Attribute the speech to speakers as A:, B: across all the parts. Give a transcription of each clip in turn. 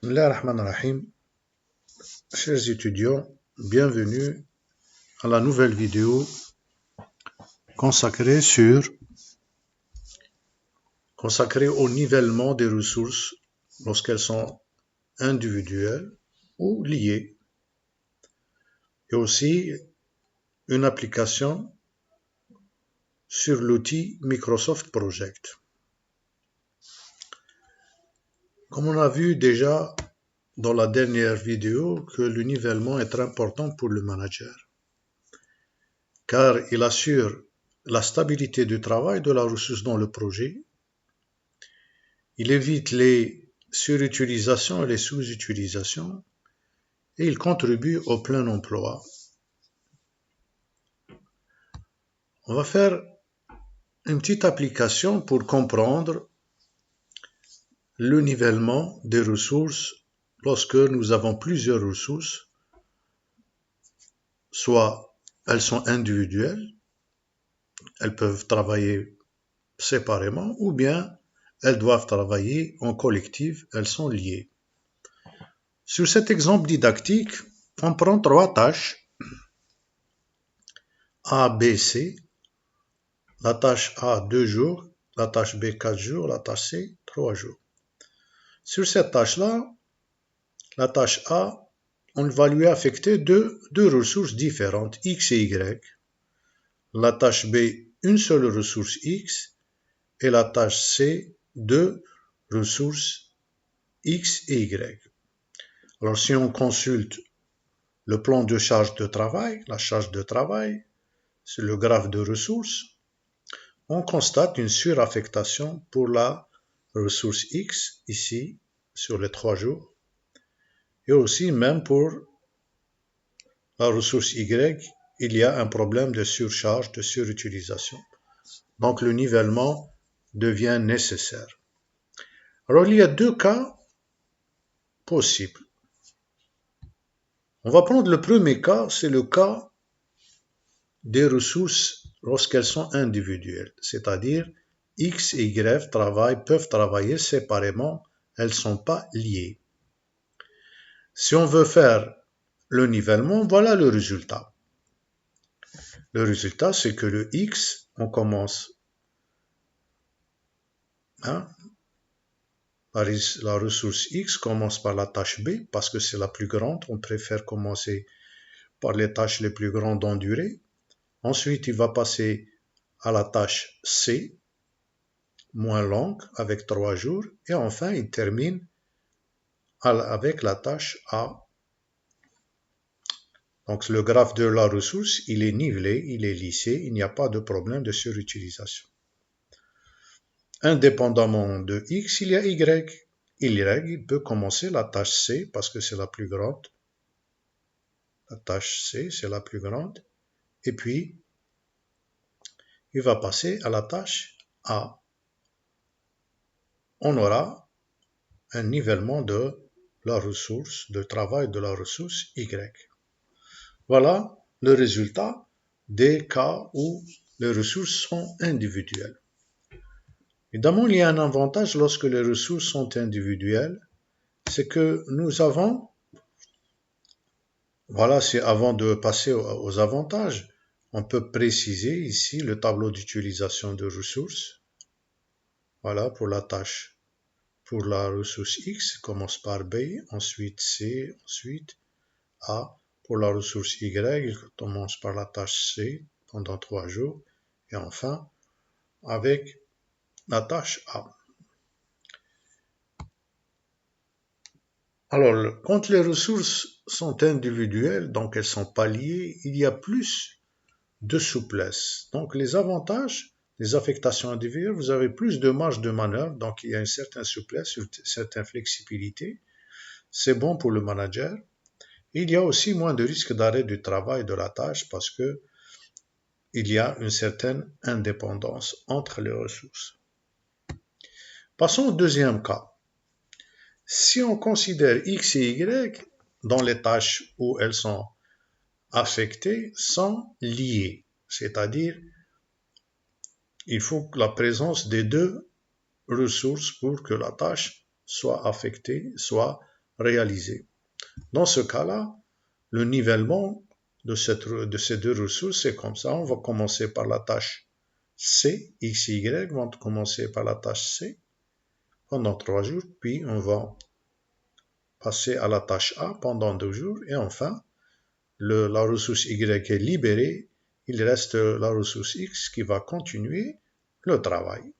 A: Bismillahirrahmanirrahim. Chers étudiants, bienvenue à la nouvelle vidéo consacrée au nivellement des ressources lorsqu'elles sont individuelles ou liées, et aussi une application sur l'outil Microsoft Project. Comme on a vu déjà dans la dernière vidéo que le nivellement est très important pour le manager, car il assure la stabilité du travail de la ressource dans le projet. Il évite les surutilisations et les sous-utilisations et il contribue au plein emploi. On va faire une petite application pour comprendre le nivellement des ressources lorsque nous avons plusieurs ressources, soit elles sont individuelles, elles peuvent travailler séparément, ou bien elles doivent travailler en collectif, elles sont liées. Sur cet exemple didactique, on prend 3 tâches A, B, C. La tâche A, 2 jours, la tâche B, 4 jours, la tâche C, 3 jours. Sur cette tâche-là, la tâche A, on va lui affecter deux ressources différentes, X et Y. La tâche B, une seule ressource X, et la tâche C, 2 ressources X et Y. Alors si on consulte le plan de charge de travail, la charge de travail, c'est le graphe de ressources, on constate une suraffectation pour la ressource X, ici, sur les 3 jours, et aussi même pour la ressource Y, il y a un problème de surcharge, de surutilisation. Donc le nivellement devient nécessaire. Alors il y a 2 cas possibles. On va prendre le premier cas, c'est le cas des ressources lorsqu'elles sont individuelles, c'est-à-dire X et Y peuvent travailler séparément, elles ne sont pas liées. Si on veut faire le nivellement, voilà le résultat. Le résultat, c'est que le X, on commence la ressource X commence par la tâche B parce que c'est la plus grande. On préfère commencer par les tâches les plus grandes en durée. Ensuite, il va passer à la tâche C, moins longue, avec 3 jours. Et enfin, il termine avec la tâche A. Donc, le graphe de la ressource, il est nivelé, il est lissé, il n'y a pas de problème de surutilisation. Indépendamment de X, il y a Y. Il peut commencer la tâche C parce que c'est la plus grande. La tâche C, c'est la plus grande. Et puis, il va passer à la tâche A. On aura un nivellement de la ressource, de travail de la ressource Y. Voilà le résultat des cas où les ressources sont individuelles. Évidemment, il y a un avantage lorsque les ressources sont individuelles, c'est que nous avons, voilà, c'est avant de passer aux avantages, on peut préciser ici le tableau d'utilisation de ressources. Voilà pour la tâche. Pour la ressource X, commence par B, ensuite C, ensuite A. Pour la ressource Y, il commence par la tâche C pendant 3 jours et enfin avec la tâche A. Alors, quand les ressources sont individuelles, donc elles ne sont pas liées, il y a plus de souplesse. Donc les avantages des affectations individuelles, vous avez plus de marge de manœuvre, donc il y a une certaine souplesse, une certaine flexibilité. C'est bon pour le manager. Il y a aussi moins de risque d'arrêt du travail de la tâche parce que il y a une certaine indépendance entre les ressources. Passons au deuxième cas. Si on considère X et Y dans les tâches où elles sont affectées sont liées, c'est-à-dire il faut la présence des deux ressources pour que la tâche soit affectée, soit réalisé. Dans ce cas-là, le nivellement de ces deux ressources, c'est comme ça. On va commencer par la tâche C, X et Y vont commencer par la tâche C pendant 3 jours, puis on va passer à la tâche A pendant 2 jours, et enfin, la ressource Y est libérée, il reste la ressource X qui va continuer le travail.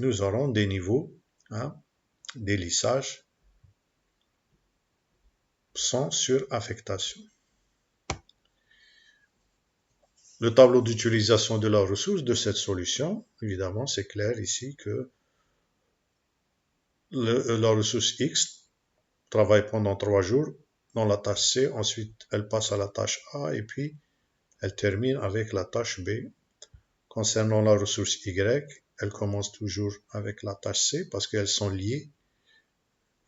A: Nous aurons des niveaux, des lissages sans suraffectation. Le tableau d'utilisation de la ressource de cette solution, évidemment, c'est clair ici que la ressource X travaille pendant 3 jours dans la tâche C, ensuite elle passe à la tâche A et puis elle termine avec la tâche B. Concernant la ressource Y, elle commence toujours avec la tâche C parce qu'elles sont liées.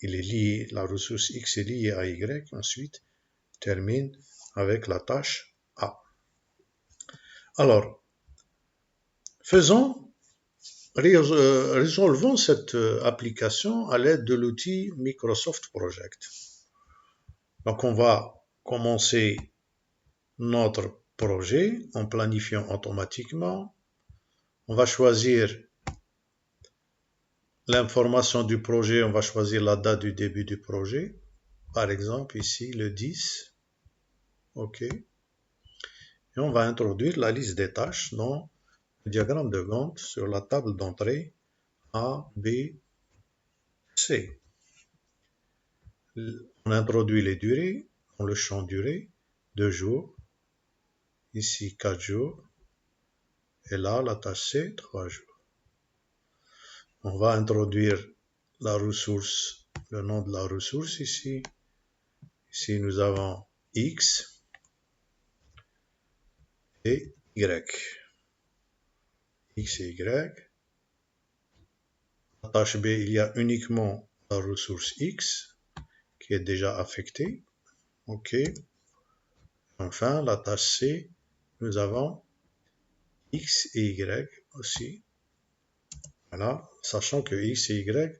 A: La ressource X est liée à Y, ensuite termine avec la tâche A. Alors, résolvons cette application à l'aide de l'outil Microsoft Project. Donc, on va commencer notre projet en planifiant automatiquement. On va choisir l'information du projet, on va choisir la date du début du projet. Par exemple, ici, le 10. OK. Et on va introduire la liste des tâches dans le diagramme de Gantt sur la table d'entrée A, B, C. On introduit les durées dans le champ durée, 2 jours. Ici, 4 jours. Et là, la tâche C, 3 jours. On va introduire la ressource, le nom de la ressource ici. Ici, nous avons X et Y. X et Y. La tâche B, il y a uniquement la ressource X qui est déjà affectée. OK. Enfin, la tâche C, nous avons X et Y aussi. Voilà, sachant que X et Y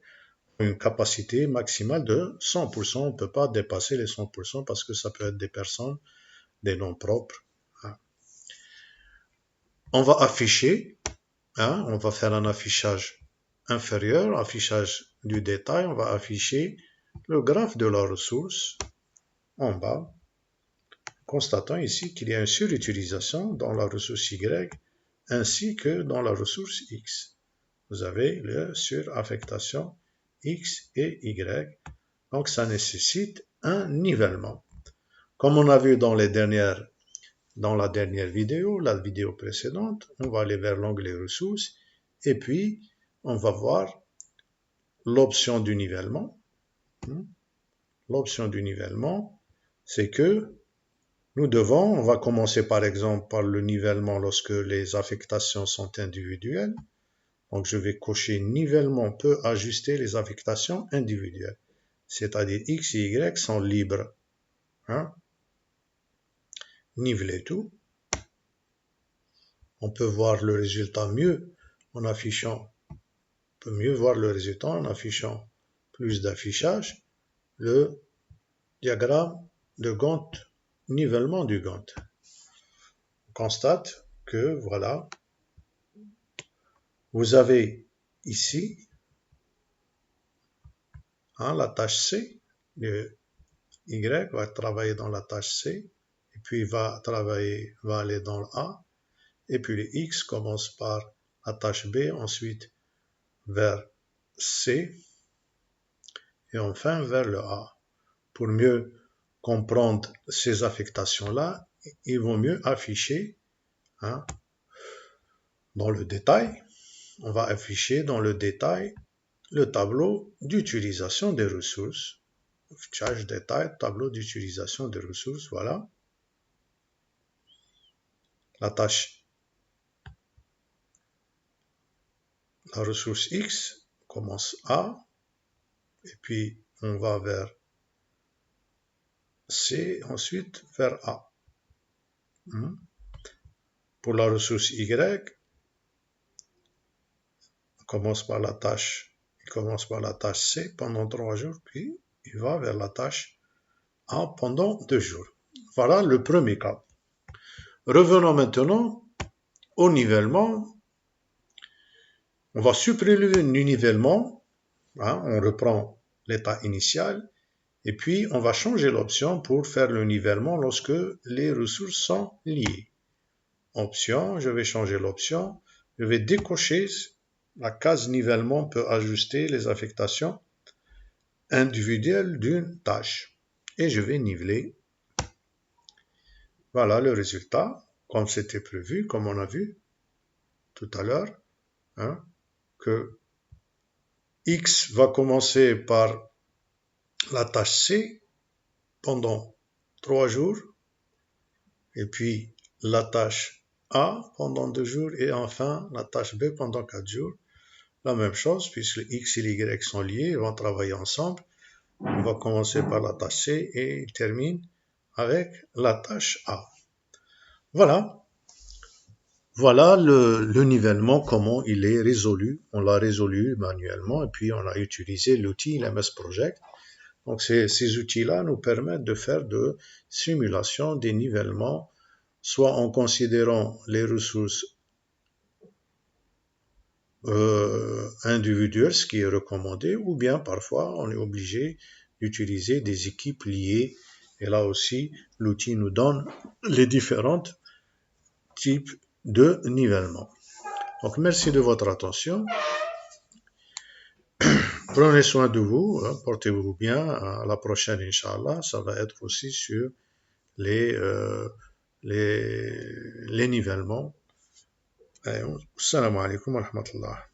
A: ont une capacité maximale de 100%. On ne peut pas dépasser les 100% parce que ça peut être des personnes, des noms propres. On va afficher, on va faire un affichage inférieur, affichage du détail. On va afficher le graphe de la ressource en bas, constatant ici qu'il y a une surutilisation dans la ressource Y ainsi que dans la ressource X. Vous avez la suraffectation X et Y, donc ça nécessite un nivellement. Comme on a vu dans la dernière vidéo, la vidéo précédente, on va aller vers l'onglet ressources et puis on va voir l'option du nivellement. L'option du nivellement, c'est que on va commencer par exemple par le nivellement lorsque les affectations sont individuelles. Donc je vais cocher nivellement peut ajuster les affectations individuelles. C'est-à-dire X et Y sont libres. Niveler tout. On peut voir le résultat mieux en affichant, plus d'affichage, le diagramme de Gantt, nivellement du Gantt. On constate que voilà, vous avez ici la tâche C, le Y va travailler dans la tâche C, et puis va aller dans le A, et puis le X commence par la tâche B, ensuite vers C, et enfin vers le A. Pour mieux comprendre ces affectations-là, il vaut mieux afficher dans le détail. On va afficher dans le détail le tableau d'utilisation des ressources. Affichage détail, tableau d'utilisation des ressources, voilà. La ressource X commence A, et puis on va vers C, ensuite vers A. Pour la ressource Y, on commence par la tâche commence par la tâche C pendant 3 jours, puis il va vers la tâche A pendant 2 jours. Voilà le premier cas. Revenons maintenant au nivellement. On va supprimer le nivellement. On reprend l'état initial. Et puis, on va changer l'option pour faire le nivellement lorsque les ressources sont liées. Option, je vais changer l'option. Je vais décocher la case nivellement peut ajuster les affectations individuelles d'une tâche. Et je vais niveler. Voilà le résultat, comme c'était prévu, comme on a vu tout à l'heure, que X va commencer par la tâche C pendant 3 jours, et puis la tâche A pendant 2 jours, et enfin la tâche B pendant 4 jours. La même chose, puisque X et Y sont liés, ils vont travailler ensemble. On va commencer par la tâche C et il termine avec la tâche A. Voilà le nivellement, comment il est résolu. On l'a résolu manuellement et puis on a utilisé l'outil LMS Project. Donc ces outils-là nous permettent de faire de simulation des nivellements, soit en considérant les ressources individuelles, ce qui est recommandé, ou bien parfois on est obligé d'utiliser des équipes liées. Et là aussi, l'outil nous donne les différents types de nivellement. Donc merci de votre attention. Prenez soin de vous, portez-vous bien. À la prochaine, Inch'Allah. Ça va être aussi sur les nivellements. Assalamu alaikum wa rahmatullah.